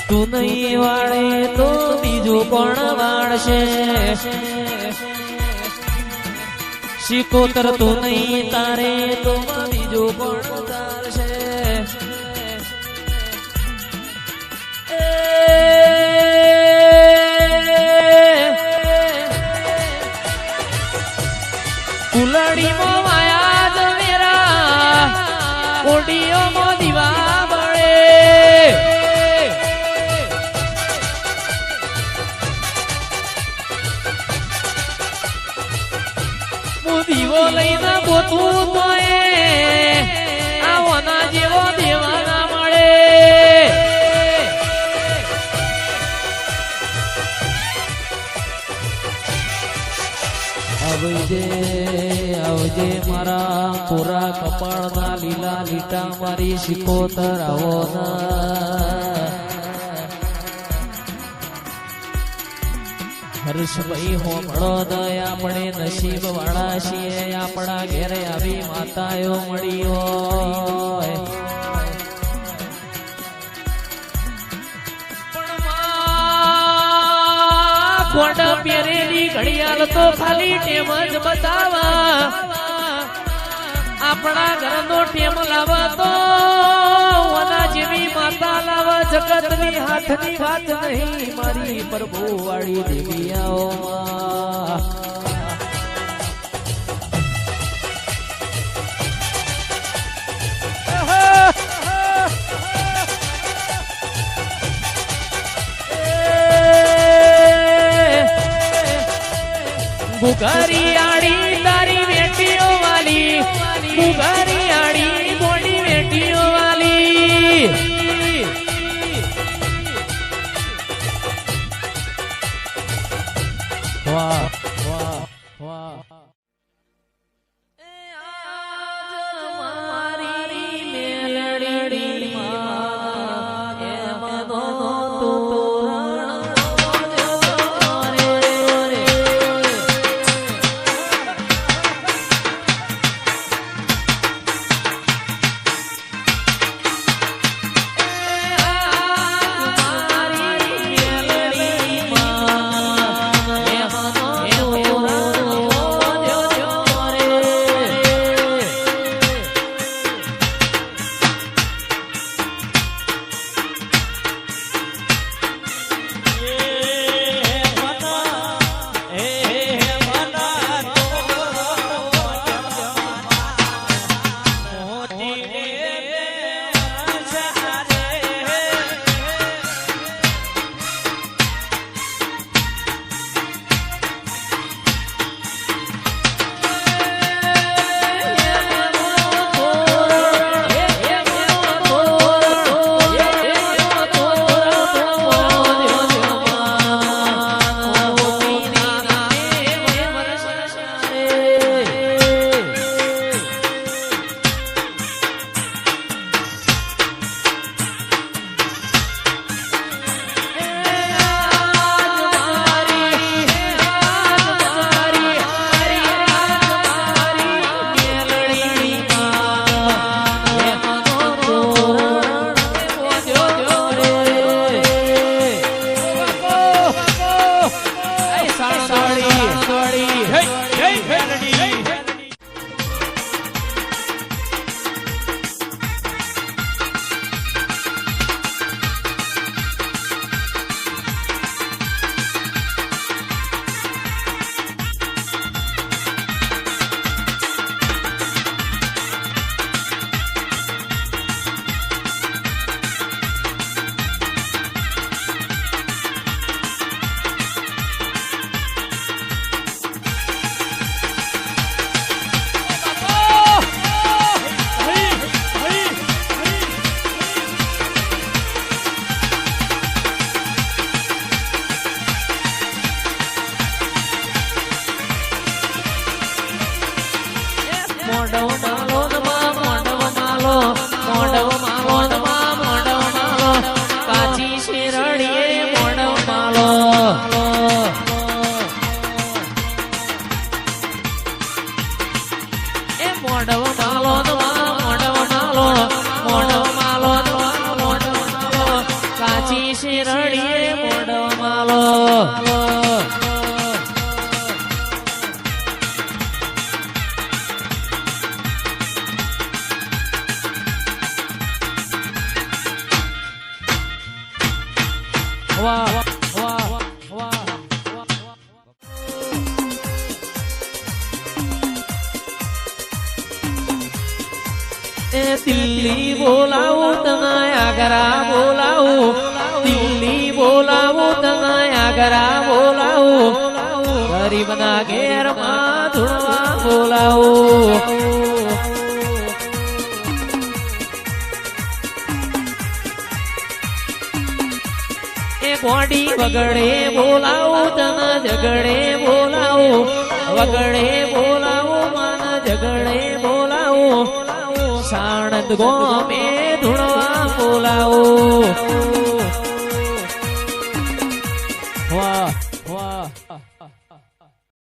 તું નહીં વાળે તો બીજું કોણ વાળશે શિકોતર તું નહીં તારે તો બીજું કોણ તારશે કુલડીમાં માયા જવેરા ઓડીઓમાં દીવા બળે હું દીવો લઈને ગોતું તોય આવના જેવો દેવા ના મળે આવજે મારા કોરા કપાળના લીલા લીટા મારી શિકોતર આવો હર્ષભાઈ હોમળો દયા આપણે નસીબ વાળા છીએ આપણા ઘેરે આવી માતાઓ મળી હોય કોડ પહેરેલી ઘડિયાળ તો ખાલી ટેમ જ બતાવા આપણા ઘરનો ટેમ લાવા તો વના જેવી માતા લાવા જગતની હાથની વાત નહીં મારી પ્રભુ વાળી દેવિયાઓમાં બુગારીયાળી તારી વેટીઓ વાલી બુગારીયાળી મોડી વેટીઓ વાલી વાહ વાહ વાહ વાહ વાહ વાહ એ દિલ્હી બોલાવું તને આગ્રા બોલાવું દિલ્હી બોલાવું તને આગ્રા બોલાવું ગરીબના ઘેરમાં ધૂણવા બોલાવું એ બોડી વગડે બોલાવું તને ઝગડે બોલાવું વગડે બોલાવું મન ઝગડે બોલાવું સાણંદ ગોમે ધૂણવા બોલાવું વાહ વાહ